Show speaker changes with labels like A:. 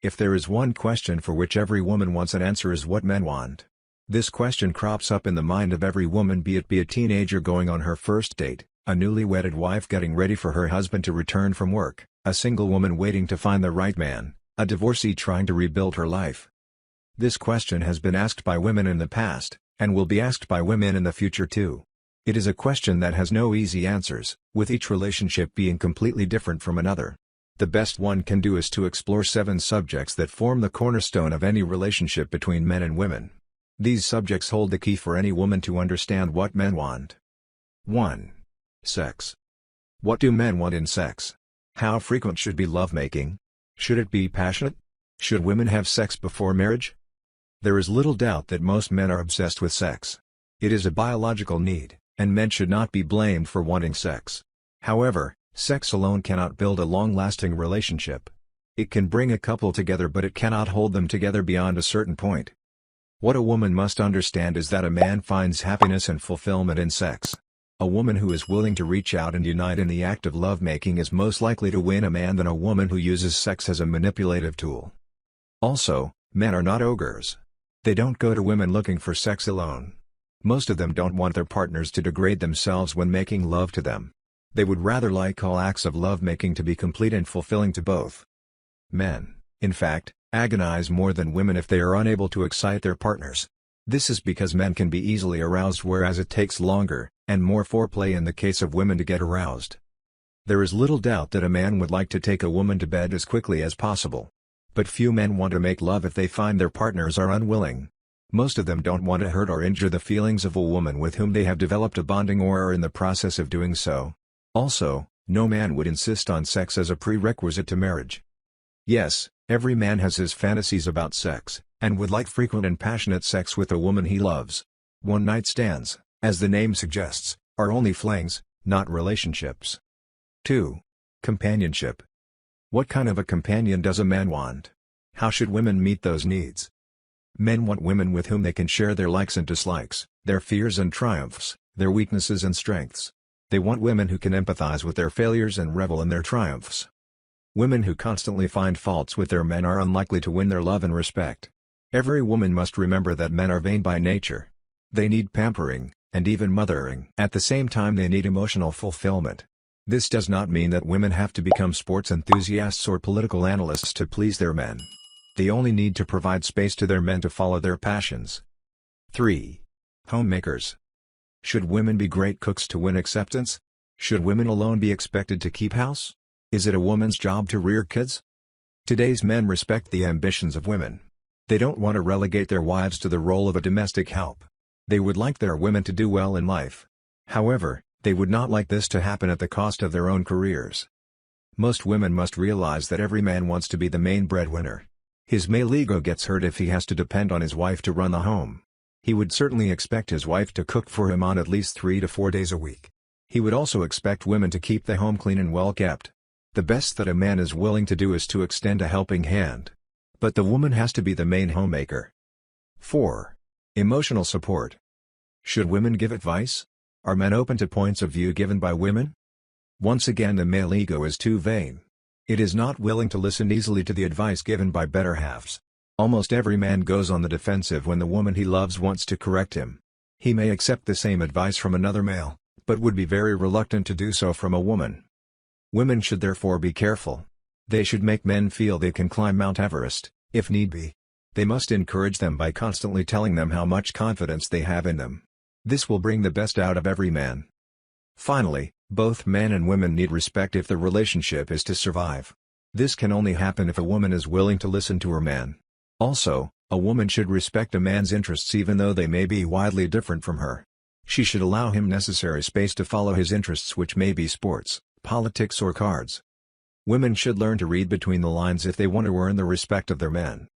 A: If there is one question for which every woman wants an answer is what men want. This question crops up in the mind of every woman, be it a teenager going on her first date, a newly wedded wife getting ready for her husband to return from work, a single woman waiting to find the right man, a divorcee trying to rebuild her life. This question has been asked by women in the past, and will be asked by women in the future too. It is a question that has no easy answers, with each relationship being completely different from another. The best one can do is to explore 7 subjects that form the cornerstone of any relationship between men and women. These subjects hold the key for any woman to understand what men want. 1. Sex. What do men want in sex? How frequent should be lovemaking? Should it be passionate? Should women have sex before marriage? There is little doubt that most men are obsessed with sex. It is a biological need, and men should not be blamed for wanting sex. However, sex alone cannot build a long-lasting relationship. It can bring a couple together, but it cannot hold them together beyond a certain point. What a woman must understand is that a man finds happiness and fulfillment in sex. A woman who is willing to reach out and unite in the act of lovemaking is most likely to win a man than a woman who uses sex as a manipulative tool. Also, men are not ogres. They don't go to women looking for sex alone. Most of them don't want their partners to degrade themselves when making love to them. They would rather like all acts of lovemaking to be complete and fulfilling to both. Men, in fact, agonize more than women if they are unable to excite their partners. This is because men can be easily aroused, whereas it takes longer, and more foreplay in the case of women to get aroused. There is little doubt that a man would like to take a woman to bed as quickly as possible. But few men want to make love if they find their partners are unwilling. Most of them don't want to hurt or injure the feelings of a woman with whom they have developed a bonding or are in the process of doing so. Also, no man would insist on sex as a prerequisite to marriage. Yes, every man has his fantasies about sex, and would like frequent and passionate sex with a woman he loves. One-night stands, as the name suggests, are only flings, not relationships. 2. Companionship. What kind of a companion does a man want? How should women meet those needs? Men want women with whom they can share their likes and dislikes, their fears and triumphs, their weaknesses and strengths. They want women who can empathize with their failures and revel in their triumphs. Women who constantly find faults with their men are unlikely to win their love and respect. Every woman must remember that men are vain by nature. They need pampering, and even mothering. At the same time, they need emotional fulfillment. This does not mean that women have to become sports enthusiasts or political analysts to please their men. They only need to provide space to their men to follow their passions. 3. Homemakers. Should women be great cooks to win acceptance? Should women alone be expected to keep house? Is it a woman's job to rear kids? Today's men respect the ambitions of women. They don't want to relegate their wives to the role of a domestic help. They would like their women to do well in life. However, they would not like this to happen at the cost of their own careers. Most women must realize that every man wants to be the main breadwinner. His male ego gets hurt if he has to depend on his wife to run the home. He would certainly expect his wife to cook for him on at least 3 to 4 days a week. He would also expect women to keep the home clean and well kept. The best that a man is willing to do is to extend a helping hand. But the woman has to be the main homemaker. 4. Emotional support. Should women give advice? Are men open to points of view given by women? Once again, the male ego is too vain. It is not willing to listen easily to the advice given by better halves. Almost every man goes on the defensive when the woman he loves wants to correct him. He may accept the same advice from another male, but would be very reluctant to do so from a woman. Women should therefore be careful. They should make men feel they can climb Mount Everest, if need be. They must encourage them by constantly telling them how much confidence they have in them. This will bring the best out of every man. Finally, both men and women need respect if the relationship is to survive. This can only happen if a woman is willing to listen to her man. Also, a woman should respect a man's interests even though they may be widely different from her. She should allow him necessary space to follow his interests, which may be sports, politics or cards. Women should learn to read between the lines if they want to earn the respect of their men.